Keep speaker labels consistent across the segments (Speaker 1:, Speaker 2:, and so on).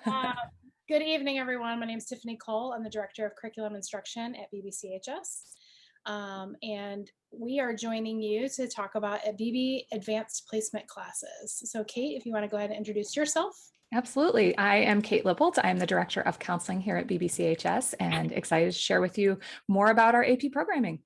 Speaker 1: Uh, Good evening, everyone. My name is Tiffany Cole. I'm the Director of Curriculum Instruction at BBCHS. And we are joining you to talk about BB Advanced Placement classes. So Kate, if you want to go ahead and introduce yourself.
Speaker 2: Absolutely. I am Kate Lippold. I'm the Director of Counseling here at BBCHS and excited to share with you more about our AP programming.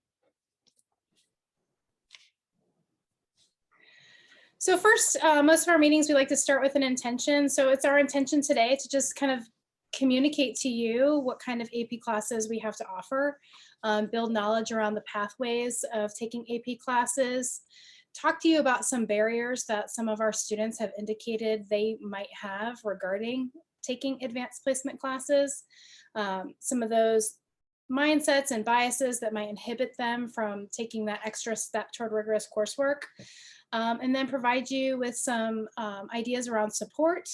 Speaker 1: So first, most of our meetings, we like to start with an intention. So it's our intention today to just kind of communicate to you what kind of AP classes we have to offer, build knowledge around the pathways of taking AP classes, talk to you about some barriers that some of our students have indicated they might have regarding taking advanced placement classes, some of those mindsets and biases that might inhibit them from taking that extra step toward rigorous coursework, and then provide you with some ideas around support,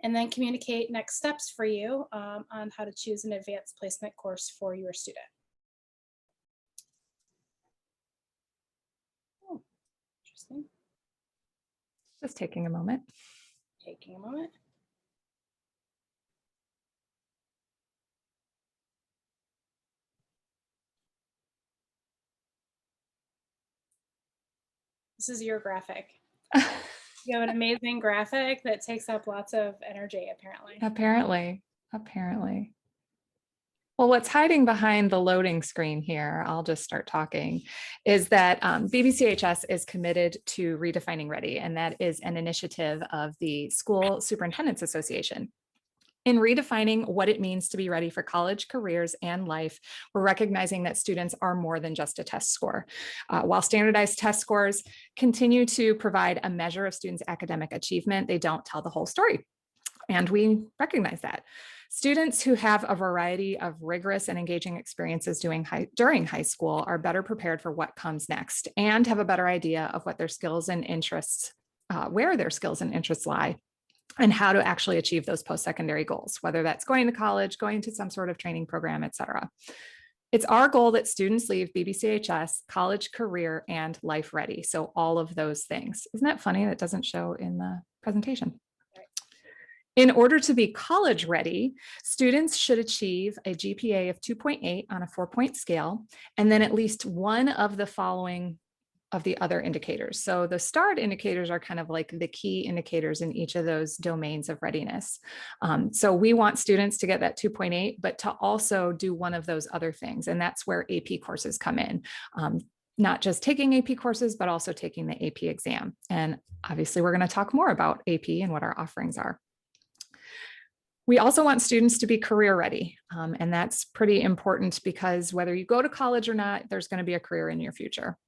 Speaker 1: and then communicate next steps for you on how to choose an advanced placement course for your student. Oh, interesting.
Speaker 2: Just taking a moment.
Speaker 1: Taking a moment. This is your graphic. You have an amazing graphic that takes up lots of energy, apparently.
Speaker 2: Apparently. Well, what's hiding behind the loading screen here, I'll just start talking, is that BBCHS is committed to redefining ready, and that is an initiative of the School Superintendents Association. In redefining what it means to be ready for college, careers, and life, we're recognizing that students are more than just a test score. While standardized test scores continue to provide a measure of students' academic achievement, they don't tell the whole story. And we recognize that. Students who have a variety of rigorous and engaging experiences during high school are better prepared for what comes next and have a better idea of what their skills and interests, where their skills and interests lie, and how to actually achieve those post-secondary goals, whether that's going to college, going to some sort of training program, et cetera. It's our goal that students leave BBCHS college, career, and life ready. So all of those things. Isn't that funny? That doesn't show in the presentation. In order to be college ready, students should achieve a GPA of 2.8 on a 4-point scale, and then at least one of the following of the other indicators. So the starred indicators are kind of like the key indicators in each of those domains of readiness. So we want students to get that 2.8, but to also do one of those other things. And that's where AP courses come in. Not just taking AP courses, but also taking the AP exam. And obviously we're going to talk more about AP and what our offerings are. We also want students to be career ready, and that's pretty important because whether you go to college or not, there's going to be a career in your future.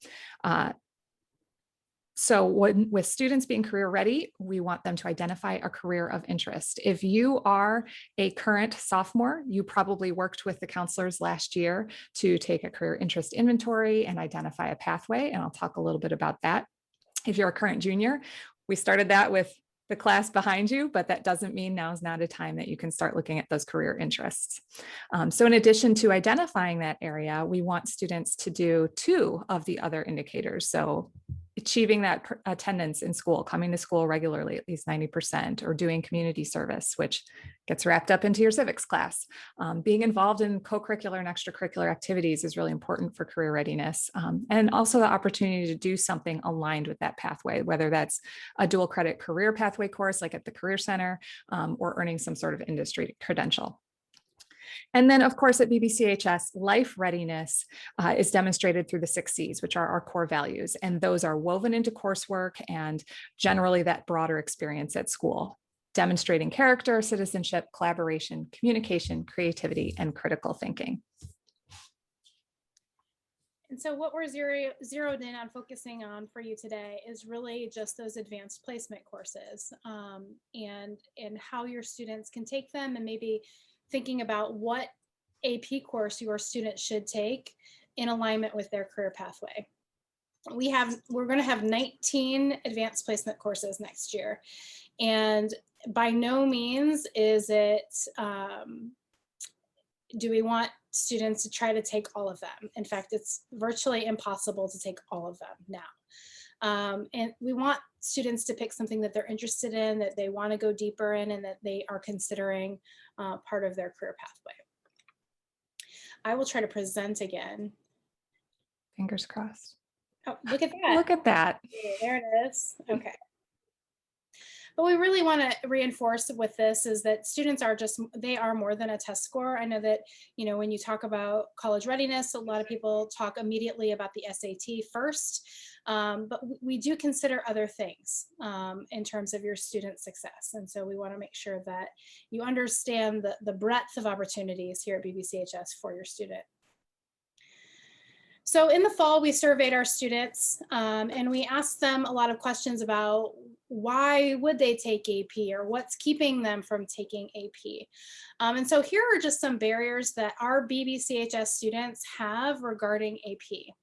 Speaker 2: So with students being career ready, we want them to identify a career of interest. If you are a current sophomore, you probably worked with the counselors last year to take a career interest inventory and identify a pathway, and I'll talk a little bit about that. If you're a current junior, we started that with the class behind you, but that doesn't mean now is not a time that you can start looking at those career interests. So in addition to identifying that area, we want students to do 2 of the other indicators. So achieving that attendance in school, coming to school regularly, at least 90%, or doing community service, which gets wrapped up into your civics class. Being involved in co-curricular and extracurricular activities is really important for career readiness. And also the opportunity to do something aligned with that pathway, whether that's a dual credit career pathway course like at the Career Center, or earning some sort of industry credential. And then, of course, at BBCHS, life readiness is demonstrated through the 6 C's, which are our core values. And those are woven into coursework and generally that broader experience at school, demonstrating character, citizenship, collaboration, communication, creativity, and critical thinking.
Speaker 1: And so what we're zeroed in on focusing on for you today is really just those advanced placement courses, and how your students can take them, and maybe thinking about what AP course your student should take in alignment with their career pathway. We're going to have 19 advanced placement courses next year, and by no means is it do we want students to try to take all of them. In fact, it's virtually impossible to take all of them now. And we want students to pick something that they're interested in, that they want to go deeper in, and that they are considering part of their career pathway. I will try to present again.
Speaker 2: Fingers crossed.
Speaker 1: Oh, look at that.
Speaker 2: Look at that.
Speaker 1: Okay, there it is. Okay. But we really want to reinforce with this is that students are they are more than a test score. I know that, when you talk about college readiness, a lot of people talk immediately about the SAT first, but we do consider other things in terms of your student success. And so we want to make sure that you understand the breadth of opportunities here at BBCHS for your student. So in the fall, we surveyed our students and we asked them a lot of questions about why would they take AP or what's keeping them from taking AP. And so here are just some barriers that our BBCHS students have regarding AP.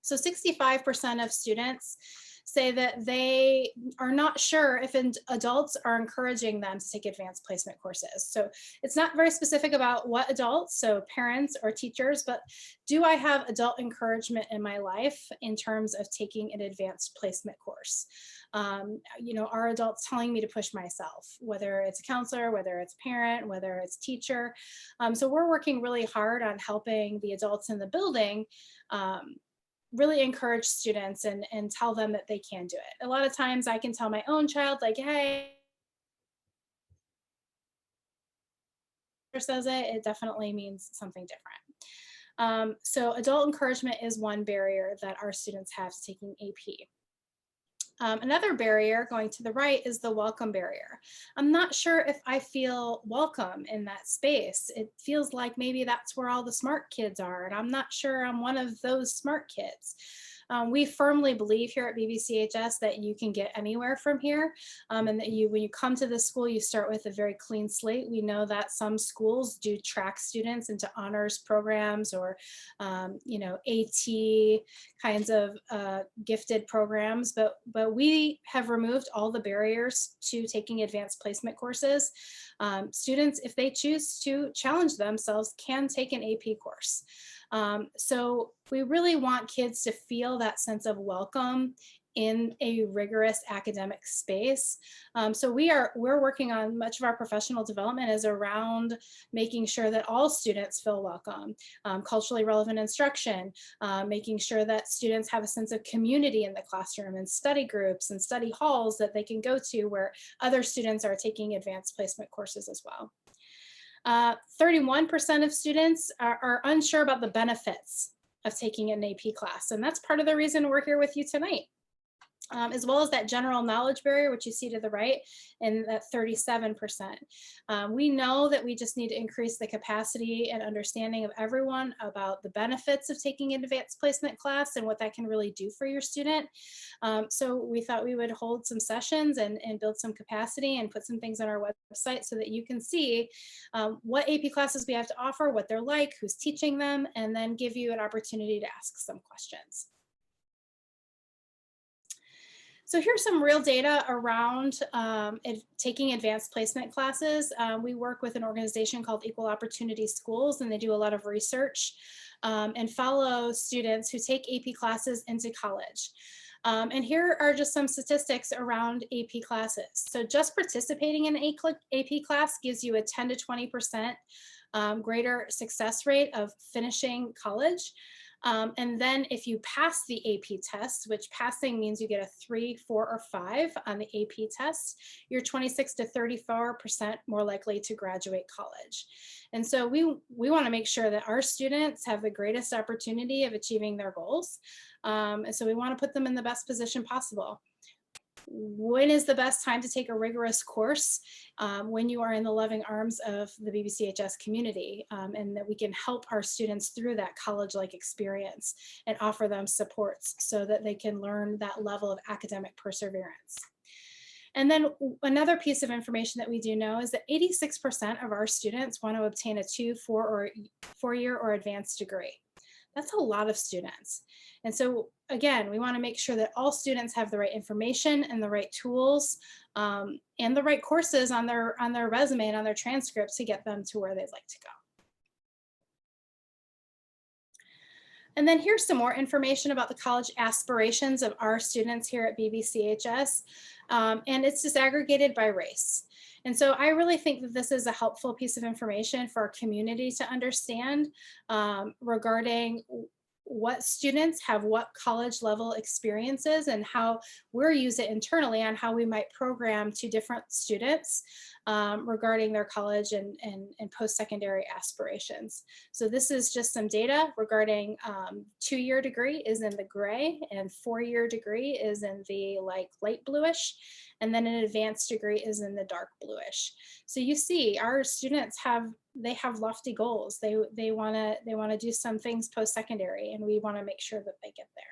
Speaker 1: So 65% of students say that they are not sure if adults are encouraging them to take advanced placement courses. So it's not very specific about what adults, so parents or teachers, but do I have adult encouragement in my life in terms of taking an advanced placement course? Are adults telling me to push myself, whether it's a counselor, whether it's a parent, whether it's teacher. So we're working really hard on helping the adults in the building really encourage students and tell them that they can do it. A lot of times I can tell my own child, like, hey, says it definitely means something different. So adult encouragement is one barrier that our students have to taking AP. Another barrier going to the right is the welcome barrier. I'm not sure if I feel welcome in that space. It feels like maybe that's where all the smart kids are, and I'm not sure I'm one of those smart kids. We firmly believe here at BBCHS that you can get anywhere from here, and that when you come to the school, you start with a very clean slate. We know that some schools do track students into honors programs or, AT kinds of gifted programs, but we have removed all the barriers to taking advanced placement courses. Students, if they choose to challenge themselves, can take an AP course. So we really want kids to feel that sense of welcome in a rigorous academic space. So we're working on much of our professional development is around making sure that all students feel welcome, culturally relevant instruction, making sure that students have a sense of community in the classroom and study groups and study halls that they can go to where other students are taking advanced placement courses as well. 31% of students are unsure about the benefits of taking an AP class, and that's part of the reason we're here with you tonight. As well as that general knowledge barrier, which you see to the right, and that 37%. We know that we just need to increase the capacity and understanding of everyone about the benefits of taking an advanced placement class and what that can really do for your student. So we thought we would hold some sessions and build some capacity and put some things on our website so that you can see what AP classes we have to offer, what they're like, who's teaching them, and then give you an opportunity to ask some questions. So here's some real data around taking advanced placement classes. We work with an organization called Equal Opportunity Schools, and they do a lot of research and follow students who take AP classes into college. And here are just some statistics around AP classes. So just participating in an AP class gives you a 10 to 20% greater success rate of finishing college. And then if you pass the AP test, which passing means you get a 3, 4, or 5 on the AP test, you're 26 to 34% more likely to graduate college. And so we want to make sure that our students have the greatest opportunity of achieving their goals. And so we want to put them in the best position possible. When is the best time to take a rigorous course? When you are in the loving arms of the BBCHS community, and that we can help our students through that college-like experience and offer them supports so that they can learn that level of academic perseverance. And then another piece of information that we do know is that 86% of our students want to obtain a 2, 4-year or advanced degree. That's a lot of students. And so again, we want to make sure that all students have the right information and the right tools and the right courses on their resume and on their transcript to get them to where they'd like to And then here's some more information about the college aspirations of our students here at BBCHS. And it's disaggregated by race. And so I really think that this is a helpful piece of information for our community to understand regarding what students have, what college level experiences, and how we're use it internally on how we might program to different students regarding their college and post-secondary aspirations. So this is just some data regarding 2-year degree is in the gray, and 4-year degree is in the light bluish, and then an advanced degree is in the dark bluish. So you see our students have lofty goals. They want to do some things post-secondary, and we want to make sure that they get there.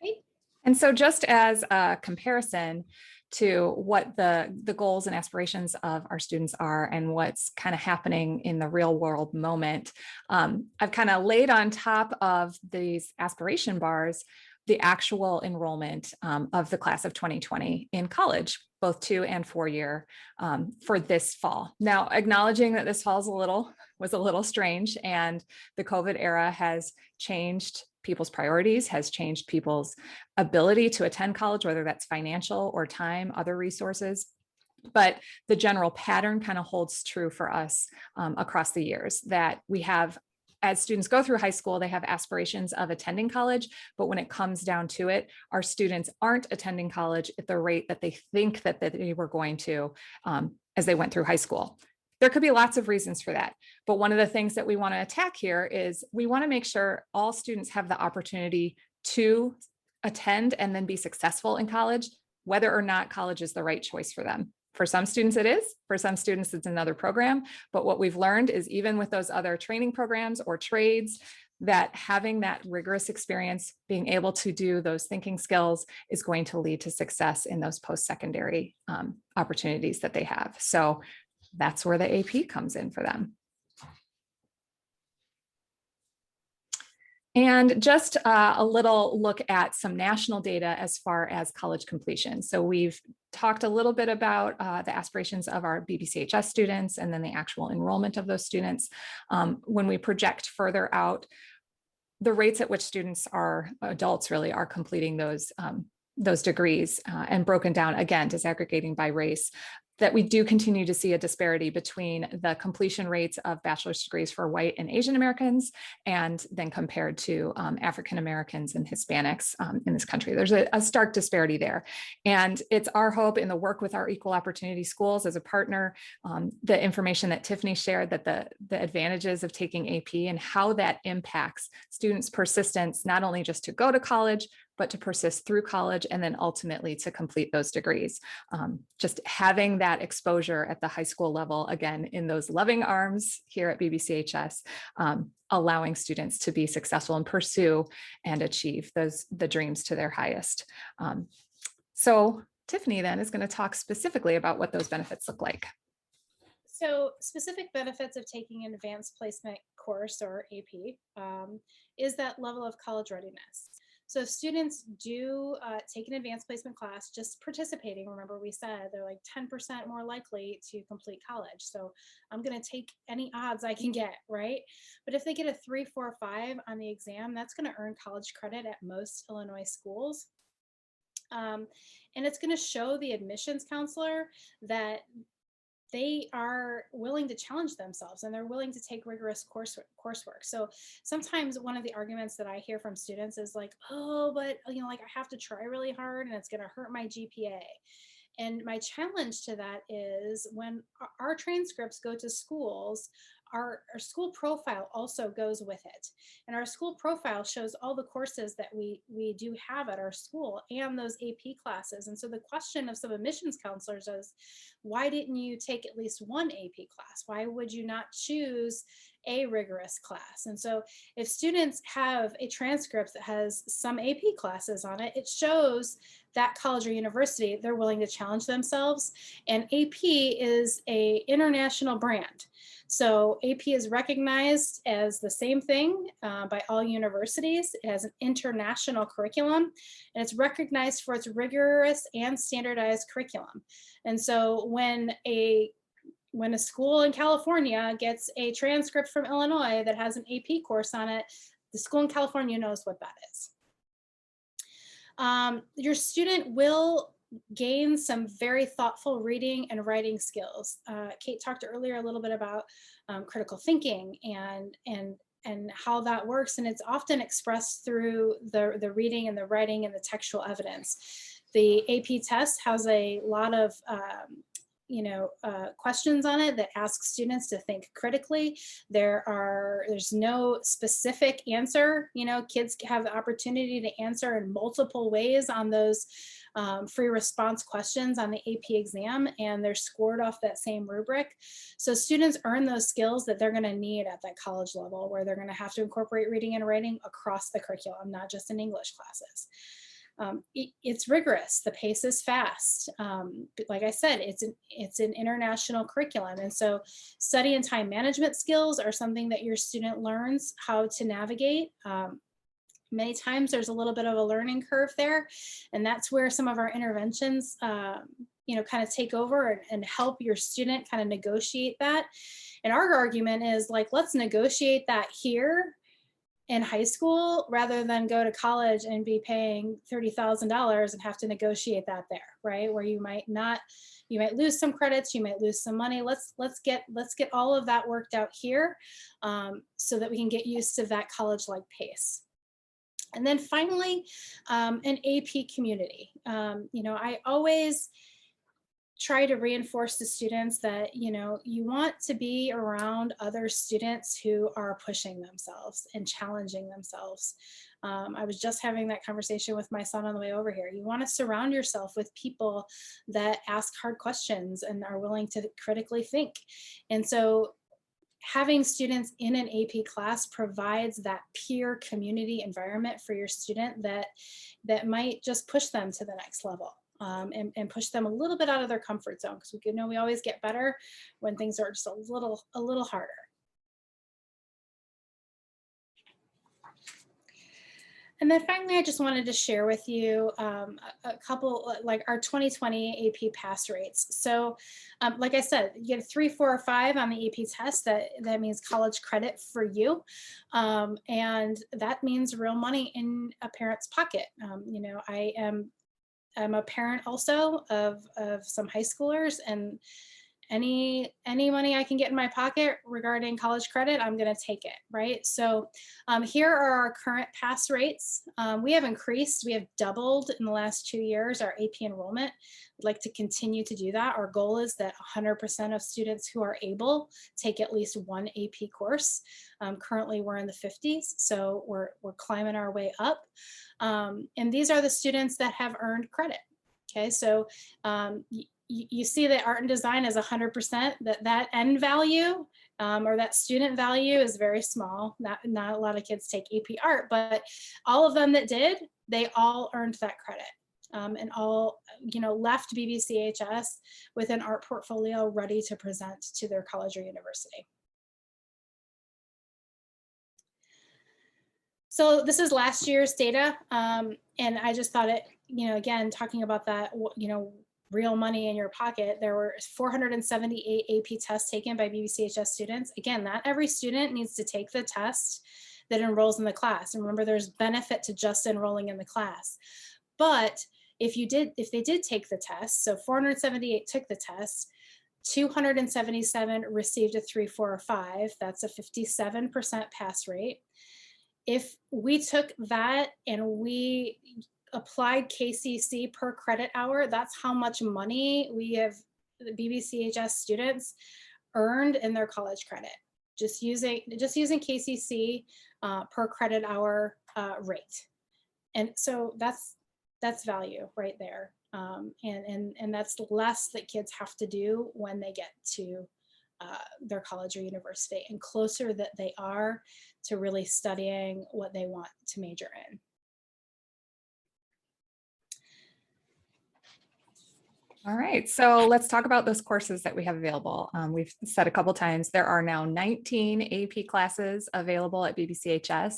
Speaker 1: Okay.
Speaker 2: And so just as a comparison to what the goals and aspirations of our students are and what's kind of happening in the real world moment, I've kind of laid on top of these aspiration bars the actual enrollment of the class of 2020 in college, both 2 and 4-year for this fall. Now, acknowledging that this fall was a little strange, and the COVID era has changed people's priorities, has changed people's ability to attend college, whether that's financial or time, other resources. But the general pattern kind of holds true for us across the years, that we have, as students go through high school, they have aspirations of attending college, but when it comes down to it, our students aren't attending college at the rate that they think that they were going to as they went through high school. There could be lots of reasons for that, but one of the things that we want to attack here is we want to make sure all students have the opportunity to attend and then be successful in college, whether or not college is the right choice for them. For some students it is, for some students it's another program, but what we've learned is even with those other training programs or trades, that having that rigorous experience, being able to do those thinking skills is going to lead to success in those post-secondary opportunities that they have. So that's where the AP comes in for them. And just a little look at some national data as far as college completion. So we've talked a little bit about the aspirations of our BBCHS students and then the actual enrollment of those students. When we project further out, the rates at which students adults really are completing those degrees and broken down, again, disaggregating by race, that we do continue to see a disparity between the completion rates of bachelor's degrees for white and Asian Americans, and then compared to African Americans and Hispanics in this country. There's a stark disparity there. And it's our hope in the work with our equal opportunity schools as a partner, the information that Tiffany shared, that the advantages of taking AP and how that impacts students' persistence, not only just to go to college, but to persist through college and then ultimately to complete those degrees. Just having that exposure at the high school level, again, in those loving arms here at BBCHS, allowing students to be successful and pursue and achieve the dreams to their highest. So Tiffany then is going to talk specifically about what those benefits look like.
Speaker 1: So specific benefits of taking an advanced placement course or AP is that level of college readiness. So if students do take an advanced placement class, just participating, remember we said they're like 10% more likely to complete college. So I'm going to take any odds I can get, right? But if they get a 3, 4, 5 on the exam, that's going to earn college credit at most Illinois schools. And it's going to show the admissions counselor that they are willing to challenge themselves and they're willing to take rigorous coursework. So sometimes one of the arguments that I hear from students is like, oh, but like I have to try really hard and it's going to hurt my GPA. And my challenge to that is when our transcripts go to schools, our school profile also goes with it. And our school profile shows all the courses that we do have at our school and those AP classes. And so the question of some admissions counselors is, why didn't you take at least one AP class? Why would you not choose a rigorous class. And so if students have a transcript that has some AP classes on it, it shows that college or university they're willing to challenge themselves. And AP is a international brand. So AP is recognized as the same thing by all universities. It has an international curriculum, and it's recognized for its rigorous and standardized curriculum. And so when a school in California gets a transcript from Illinois that has an AP course on it, the school in California knows what that is. Your student will gain some very thoughtful reading and writing skills. Kate talked earlier a little bit about critical thinking and how that works, and it's often expressed through the reading and the writing and the textual evidence. The AP test has a lot of questions on it that ask students to think critically. There's no specific answer. Kids have the opportunity to answer in multiple ways on those free response questions on the AP exam, and they're scored off that same rubric. So students earn those skills that they're going to need at that college level, where they're going to have to incorporate reading and writing across the curriculum, not just in English classes. It's rigorous. The pace is fast. But like I said, it's an international curriculum. And so study and time management skills are something that your student learns how to navigate. Many times there's a little bit of a learning curve there. And that's where some of our interventions, kind of take over and help your student kind of negotiate that. And our argument is like, let's negotiate that here in high school rather than go to college and be paying $30,000 and have to negotiate that there, right? Where you might lose some credits, you might lose some money. Let's get all of that worked out here so that we can get used to that college-like pace. And then finally, an AP community. I always try to reinforce to students that, you want to be around other students who are pushing themselves and challenging themselves. I was just having that conversation with my son on the way over here. You want to surround yourself with people that ask hard questions and are willing to critically think. And so having students in an AP class provides that peer community environment for your student that might just push them to the next level. And push them a little bit out of their comfort zone, because we always get better when things are just a little harder. And then finally, I just wanted to share with you a couple, like our 2020 AP pass rates. So like I said, you get a 3, 4, or 5 on the AP test. That means college credit for you. And that means real money in a parent's pocket. I'm a parent also of some high schoolers, and any money I can get in my pocket regarding college credit, I'm going to take it, right? So here are our current pass rates. We have doubled in the last 2 years our AP enrollment. We'd like to continue to do that. Our goal is that 100% of students who are able take at least one AP course. Currently we're in the 50s, so we're climbing our way up. And these are the students that have earned credit. Okay, so you see that art and design is 100%, that end value or that student value is very small. Not a lot of kids take AP art, but all of them that did, they all earned that credit and all, left BBCHS with an art portfolio ready to present to their college or university. So this is last year's data. And I just thought it, again, talking about that, real money in your pocket, there were 478 AP tests taken by BBCHS students. Again, not every student needs to take the test that enrolls in the class. And remember, there's benefit to just enrolling in the class. But if they did take the test, so 478 took the test, 277 received a 3, 4, or 5. That's a 57% pass rate. If we took that and we applied KCC per credit hour, that's how much money the BBCHS students earned in their college credit, just using KCC per credit hour rate. And so that's value right there. And that's less that kids have to do when they get to their college or university, and closer that they are to really studying what they want to major in.
Speaker 2: All right, so let's talk about those courses that we have available. We've said a couple times, there are now 19 AP classes available at BBCHS.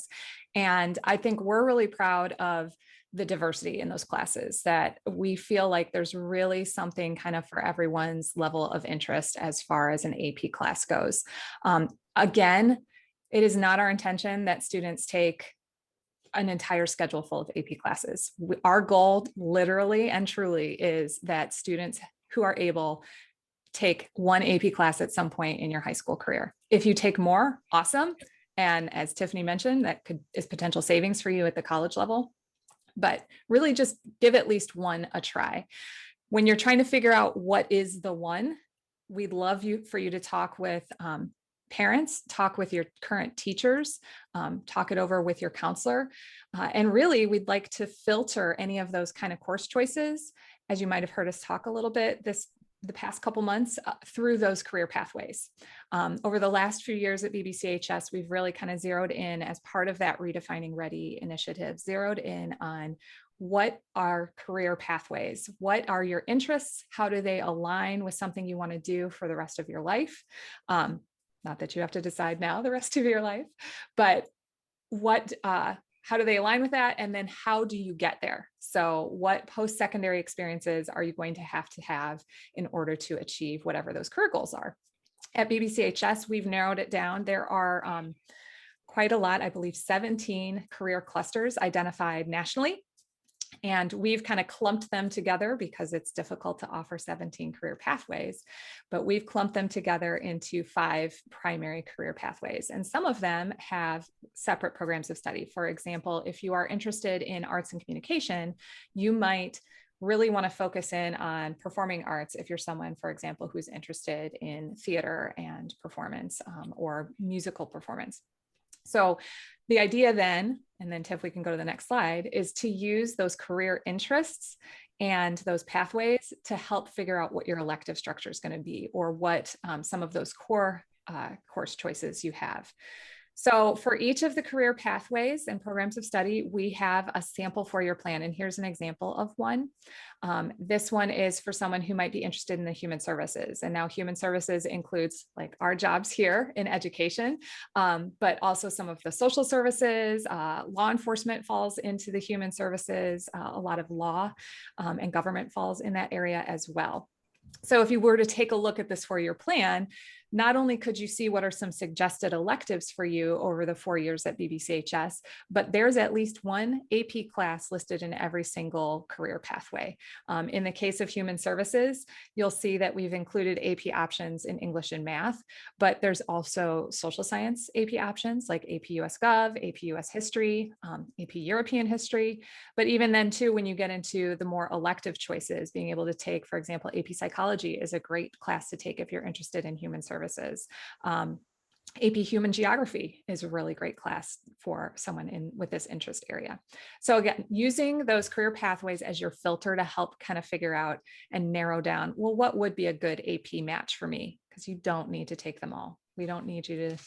Speaker 2: And I think we're really proud of the diversity in those classes, that we feel like there's really something kind of for everyone's level of interest as far as an AP class goes. Again, it is not our intention that students take an entire schedule full of AP classes. Our goal literally and truly is that students who are able take one AP class at some point in your high school career. If you take more, awesome. And as Tiffany mentioned, that is potential savings for you at the college level, but really just give at least one a try. When you're trying to figure out what is the one, we'd love for you to talk with parents, talk with your current teachers, talk it over with your counselor. And really, we'd like to filter any of those kind of course choices, as you might have heard us talk a little bit the past couple months, through those career pathways. Over the last few years at BBCHS, we've really kind of zeroed in as part of that Redefining Ready initiative, zeroed in on what are career pathways? What are your interests? How do they align with something you want to do for the rest of your life? Not that you have to decide now the rest of your life, but how do they align with that? And then how do you get there? So what post-secondary experiences are you going to have in order to achieve whatever those career goals are? At BBCHS, we've narrowed it down. There are quite a lot, I believe 17 career clusters identified nationally. And we've kind of clumped them together because it's difficult to offer 17 career pathways, but we've clumped them together into 5 primary career pathways. And some of them have separate programs of study. For example, if you are interested in arts and communication, you might really want to focus in on performing arts if you're someone, for example, who's interested in theater and performance or musical performance. So the idea then, and then Tiff, we can go to the next slide, is to use those career interests and those pathways to help figure out what your elective structure is going to be, or what some of those core course choices you have. So for each of the career pathways and programs of study, we have a sample for your plan. And here's an example of one. This one is for someone who might be interested in the human services. And now human services includes like our jobs here in education, but also some of the social services, law enforcement falls into the human services, a lot of law and government falls in that area as well. So if you were to take a look at this 4-year plan, not only could you see what are some suggested electives for you over the 4 years at BBCHS, but there's at least one AP class listed in every single career pathway. In the case of human services, you'll see that we've included AP options in English and math, but there's also social science AP options like AP US Gov, AP US History, AP European History. But even then too, when you get into the more elective choices, being able to take, for example, AP Psychology is a great class to take if you're interested in human services. AP Human Geography is a really great class for someone with this interest area. So again, using those career pathways as your filter to help kind of figure out and narrow down, well, what would be a good AP match for me? Because you don't need to take them all. We don't need you to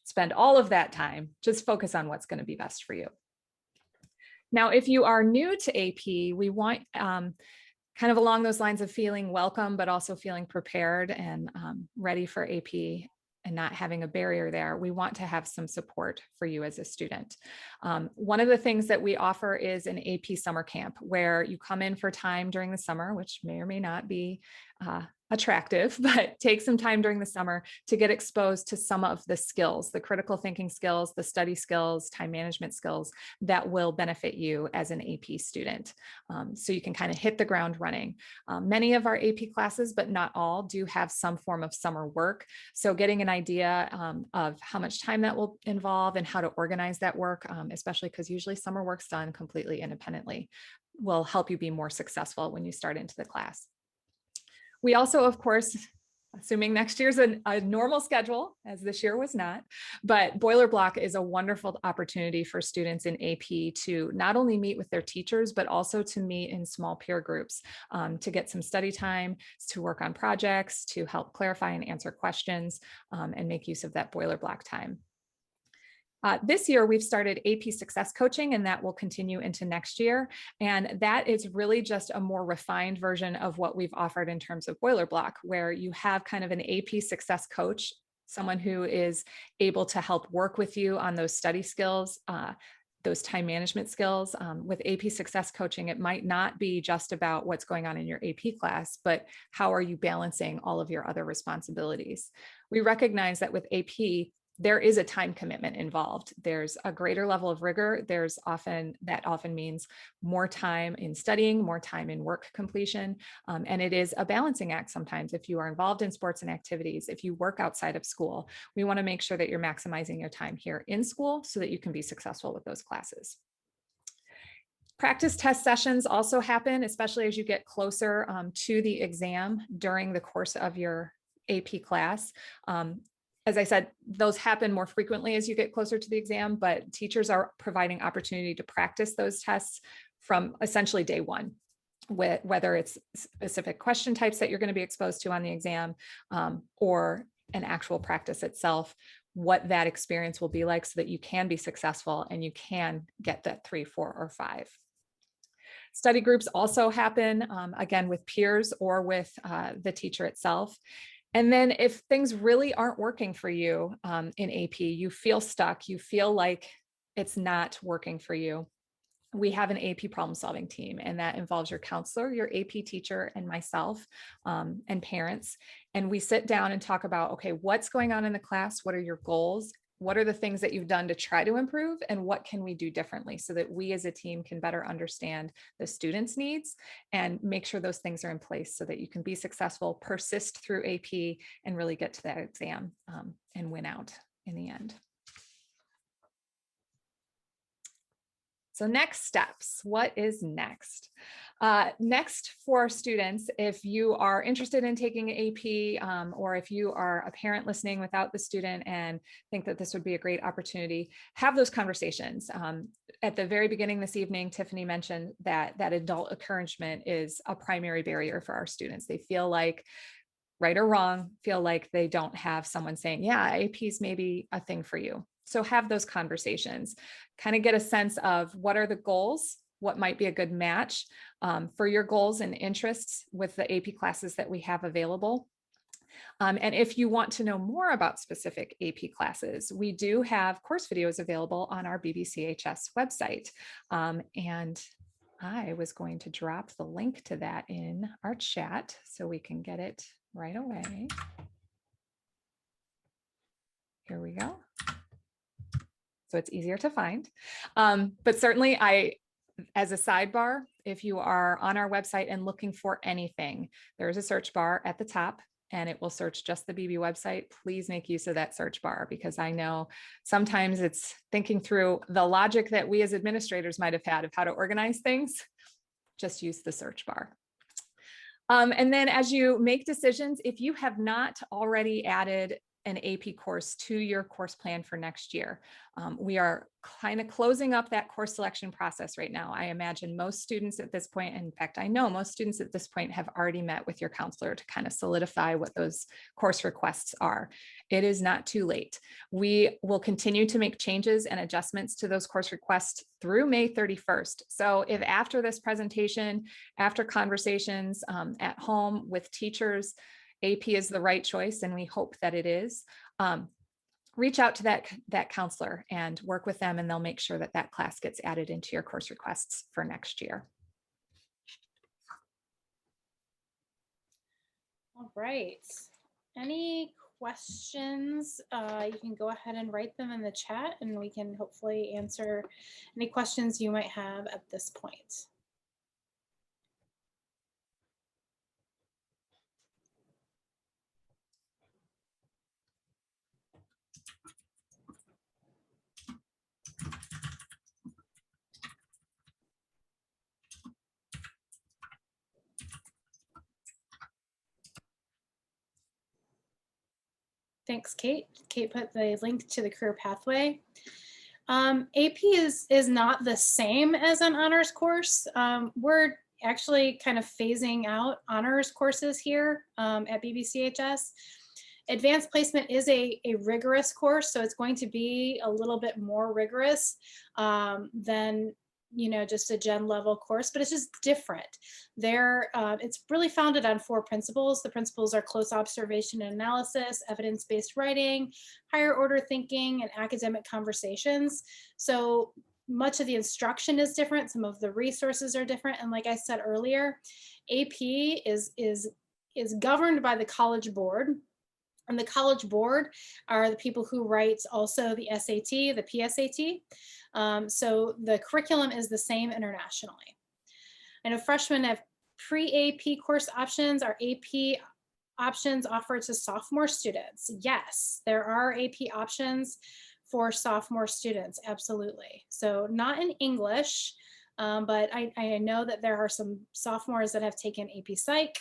Speaker 2: spend all of that time. Just focus on what's going to be best for you. Now, if you are new to AP, we want kind of along those lines of feeling welcome, but also feeling prepared and ready for AP and not having a barrier there, we want to have some support for you as a student. One of the things that we offer is an AP summer camp where you come in for time during the summer, which may or may not be attractive, but take some time during the summer to get exposed to some of the skills, the critical thinking skills, the study skills, time management skills that will benefit you as an AP student. So you can kind of hit the ground running. Many of our AP classes, but not all, do have some form of summer work. So getting an idea of how much time that will involve and how to organize that work, especially because usually summer work's done completely independently, will help you be more successful when you start into the class. We also, of course, assuming next year's a normal schedule, as this year was not. But Boiler Block is a wonderful opportunity for students in AP to not only meet with their teachers, but also to meet in small peer groups, to get some study time, to work on projects, to help clarify and answer questions, and make use of that Boiler Block time. This year, we've started AP Success Coaching, and that will continue into next year. And that is really just a more refined version of what we've offered in terms of Boiler Block, where you have kind of an AP Success Coach, someone who is able to help work with you on those study skills, those time management skills. With AP Success Coaching, it might not be just about what's going on in your AP class, but how are you balancing all of your other responsibilities? We recognize that with AP, there is a time commitment involved. There's a greater level of rigor. That often means more time in studying, more time in work completion. And it is a balancing act sometimes. If you are involved in sports and activities, if you work outside of school, we want to make sure that you're maximizing your time here in school so that you can be successful with those classes. Practice test sessions also happen, especially as you get closer to the exam during the course of your AP class. As I said, those happen more frequently as you get closer to the exam, but teachers are providing opportunity to practice those tests from essentially day one, whether it's specific question types that you're going to be exposed to on the exam, or an actual practice itself, what that experience will be like so that you can be successful and you can get that 3, 4, or 5. Study groups also happen, again, with peers or with the teacher itself. And then if things really aren't working for you in AP, you feel stuck, you feel like it's not working for you, we have an AP problem solving team, and that involves your counselor, your AP teacher, and myself, and parents. And we sit down and talk about, okay, what's going on in the class? What are your goals? What are the things that you've done to try to improve? And what can we do differently so that we as a team can better understand the students' needs and make sure those things are in place so that you can be successful, persist through AP, and really get to that exam and win out in the end. So next steps, what is next? Next for students, if you are interested in taking AP, or if you are a parent listening without the student and think that this would be a great opportunity, have those conversations. At the very beginning this evening, Tiffany mentioned that adult encouragement is a primary barrier for our students. They feel like, right or wrong, feel like they don't have someone saying, yeah, AP is maybe a thing for you. So have those conversations, kind of get a sense of what are the goals, what might be a good match for your goals and interests with the AP classes that we have available. And if you want to know more about specific AP classes, we do have course videos available on our BBCHS website. And I was going to drop the link to that in our chat so we can get it right away. Here we go. So it's easier to find. But certainly as a sidebar, if you are on our website and looking for anything, there is a search bar at the top and it will search just the BB website. Please make use of that search bar, because I know sometimes it's thinking through the logic that we as administrators might have had of how to organize things. Just use the search bar. And then as you make decisions, if you have not already added an AP course to your course plan for next year, we are kind of closing up that course selection process right now. I imagine most students at this point, in fact, I know most students at this point have already met with your counselor to kind of solidify what those course requests are. It is not too late. We will continue to make changes and adjustments to those course requests through May 31st. So if after this presentation, after conversations at home with teachers, AP is the right choice, and we hope that it is, reach out to that counselor and work with them, and they'll make sure that that class gets added into your course requests for next year.
Speaker 1: All right. Any questions? You can go ahead and write them in the chat, and we can hopefully answer any questions you might have at this point. Thanks, Kate. Kate put the link to the career pathway. AP is not the same as an honors course. We're actually kind of phasing out honors courses here at BBCHS. Advanced placement is a rigorous course, so it's going to be a little bit more rigorous than just a gen level course, but it's just different. It's really founded on 4 principles. The principles are close observation and analysis, evidence-based writing, higher order thinking, and academic conversations. So much of the instruction is different. Some of the resources are different. And like I said earlier, AP is governed by the College Board. And the College Board are the people who write also the SAT, the PSAT. So the curriculum is the same internationally. I know freshmen have pre-AP course options. Are AP options offered to sophomore students? Yes, there are AP options for sophomore students, absolutely. So not in English, but I know that there are some sophomores that have taken AP Psych.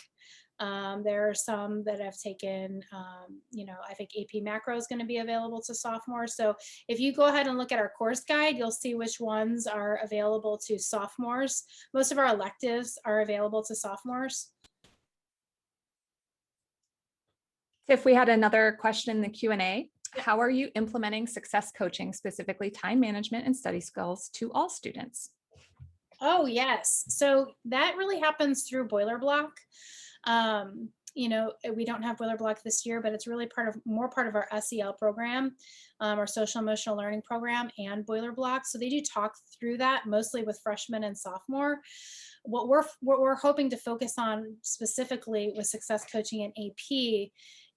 Speaker 1: There are some that have taken, I think AP Macro is going to be available to sophomores. So if you go ahead and look at our course guide, you'll see which ones are available to sophomores. Most of our electives are available to sophomores.
Speaker 2: If we had another question in the Q&A, how are you implementing success coaching, specifically time management and study skills, to all students?
Speaker 1: Oh, yes. So that really happens through Boiler Block. We don't have Boiler Block this year, but it's really more part of our SEL program, our social emotional learning program, and Boiler Block. So they do talk through that mostly with freshmen and sophomore. What we're hoping to focus on specifically with success coaching and AP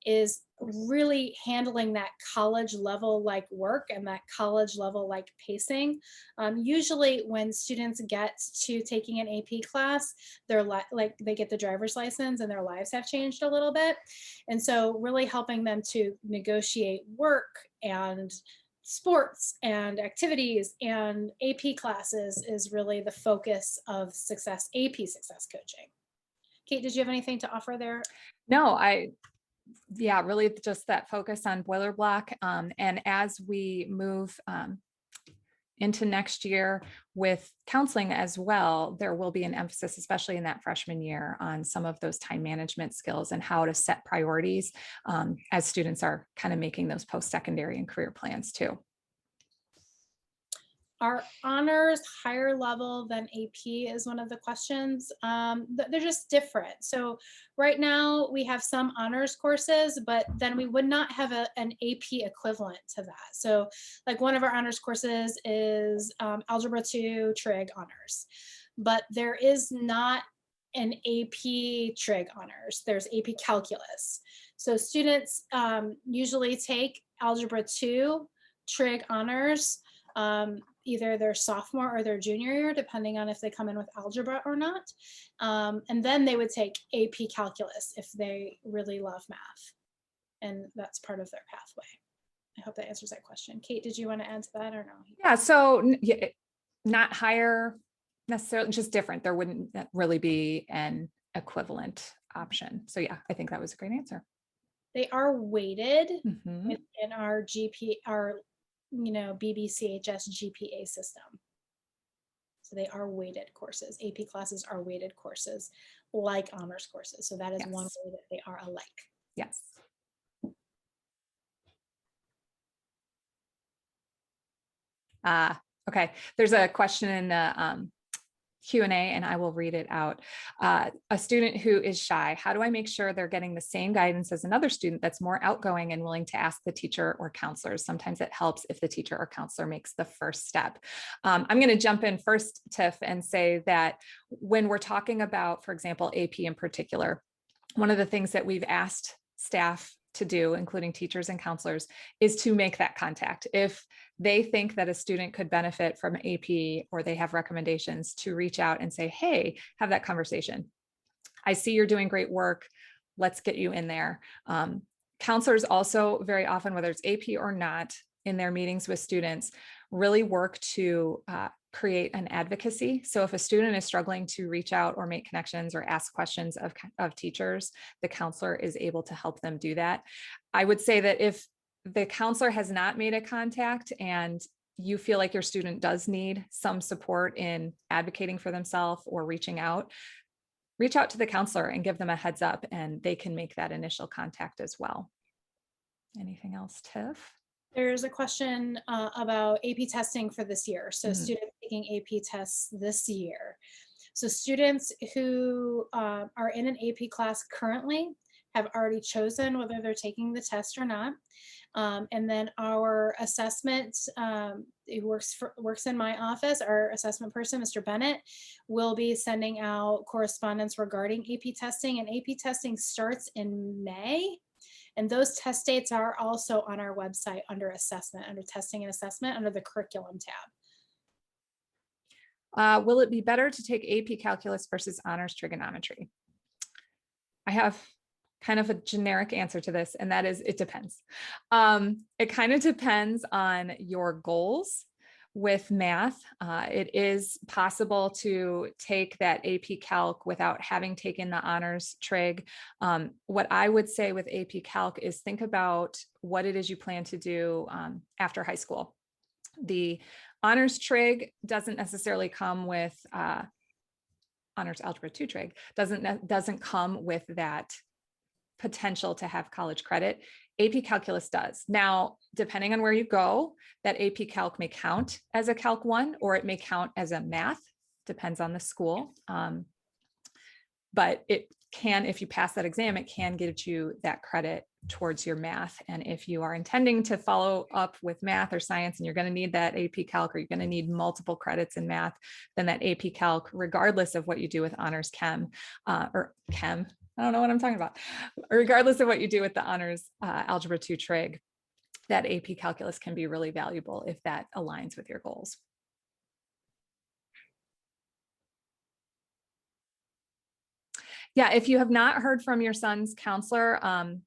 Speaker 1: is really handling that college level like work and that college level like pacing. Usually when students get to taking an AP class, they get the driver's license and their lives have changed a little bit. And so really helping them to negotiate work and sports and activities and AP classes is really the focus of AP success coaching. Kate, did you have anything to offer there?
Speaker 2: No, really just that focus on Boiler Block. And as we move into next year with counseling as well, there will be an emphasis, especially in that freshman year, on some of those time management skills and how to set priorities as students are kind of making those post-secondary and career plans too.
Speaker 1: Are honors higher level than AP is one of the questions. They're just different. So right now we have some honors courses, but then we would not have an AP equivalent to that. So like one of our honors courses is Algebra 2 Trig honors, but there is not an AP Trig honors. There's AP Calculus. So students usually take Algebra 2 Trig honors either their sophomore or their junior year, depending on if they come in with algebra or not. And then they would take AP Calculus if they really love math. And that's part of their pathway. I hope that answers that question. Kate, did you want to add to that or no?
Speaker 2: Yeah, so not higher necessarily, just different. There wouldn't really be an equivalent option. So yeah, I think that was a great answer.
Speaker 1: They are weighted
Speaker 2: Mm-hmm.
Speaker 1: in our BBCHS GPA system. So they are weighted courses. AP classes are weighted courses like honors courses. So that is one way that they are alike.
Speaker 2: Yes. Okay. There's a question in the Q&A and I will read it out. A student who is shy, how do I make sure they're getting the same guidance as another student that's more outgoing and willing to ask the teacher or counselors? Sometimes it helps if the teacher or counselor makes the first step. I'm going to jump in first, Tiff, and say that when we're talking about, for example, AP in particular, one of the things that we've asked staff to do, including teachers and counselors, is to make that contact. If they think that a student could benefit from AP or they have recommendations, to reach out and say, hey, have that conversation. I see you're doing great work. Let's get you in there. Counselors also very often, whether it's AP or not, in their meetings with students, really work to create an advocacy. So if a student is struggling to reach out or make connections or ask questions of teachers, the counselor is able to help them do that. I would say that if the counselor has not made a contact and you feel like your student does need some support in advocating for themselves or reaching out, reach out to the counselor and give them a heads up, and they can make that initial contact as well. Anything else, Tiff?
Speaker 1: There's a question about AP testing for this year. So students taking AP tests this year. So students who are in an AP class currently have already chosen whether they're taking the test or not. And then our assessment, it works in my office, our assessment person, Mr. Bennett, will be sending out correspondence regarding AP testing, and AP testing starts in May. And those test dates are also on our website under assessment, under testing and assessment, under the curriculum tab.
Speaker 2: Will it be better to take AP calculus versus honors trigonometry? I have kind of a generic answer to this, and that is it depends. It kind of depends on your goals. With math, it is possible to take that AP Calc without having taken the honors trig. What I would say with AP Calc is think about what it is you plan to do after high school. The honors trig doesn't necessarily come with honors algebra 2 trig, doesn't come with that potential to have college credit. AP Calculus does. Now, depending on where you go, that AP Calc may count as a Calc 1, or it may count as a math, depends on the school. But it can, if you pass that exam, it can get you that credit towards your math. And if you are intending to follow up with math or science, and you're going to need that AP Calc, or you're going to need multiple credits in math, then that AP Calc, regardless of what you do with honors chem or chem, I don't know what I'm talking about. Regardless of what you do with the honors algebra 2 trig, that AP calculus can be really valuable if that aligns with your goals. Yeah, if you have not heard from your son's counselor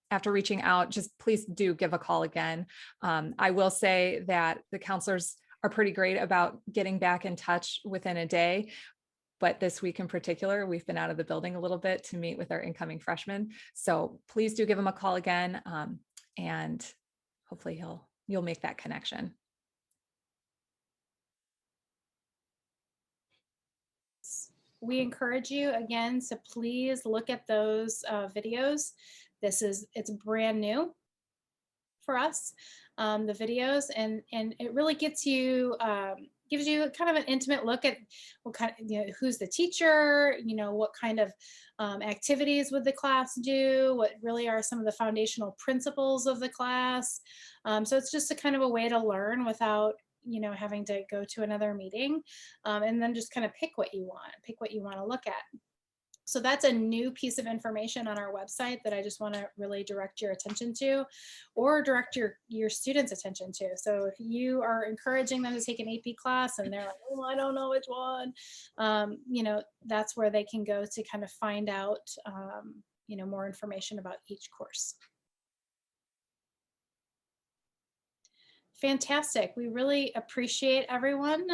Speaker 2: after reaching out, just please do give a call again. I will say that the counselors are pretty great about getting back in touch within a day. But this week in particular, we've been out of the building a little bit to meet with our incoming freshmen. So please do give them a call again, and hopefully you'll make that connection.
Speaker 1: We encourage you again to please look at those videos. It's brand new for us, the videos, and it really gets you gives you kind of an intimate look at what kind of, who's the teacher, what kind of activities would the class do, what really are some of the foundational principles of the class. So it's just a kind of a way to learn without having to go to another meeting, and then just kind of pick what you want to look at. So that's a new piece of information on our website that I just want to really direct your attention to, or direct your students' attention to. So if you are encouraging them to take an AP class and they're like, oh, I don't know which one, that's where they can go to kind of find out, more information about each course. Fantastic. We really appreciate everyone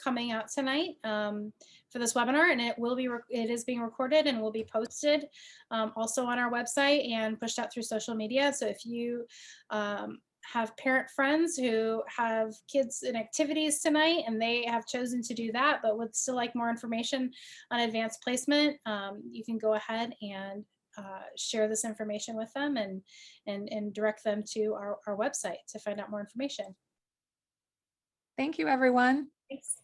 Speaker 1: coming out tonight for this webinar, and it is being recorded and will be posted also on our website and pushed out through social media. So if you have parent friends who have kids in activities tonight and they have chosen to do that but would still like more information on advanced placement, you can go ahead and share this information with them and direct them to our website to find out more information.
Speaker 2: Thank you, everyone.
Speaker 1: Thanks.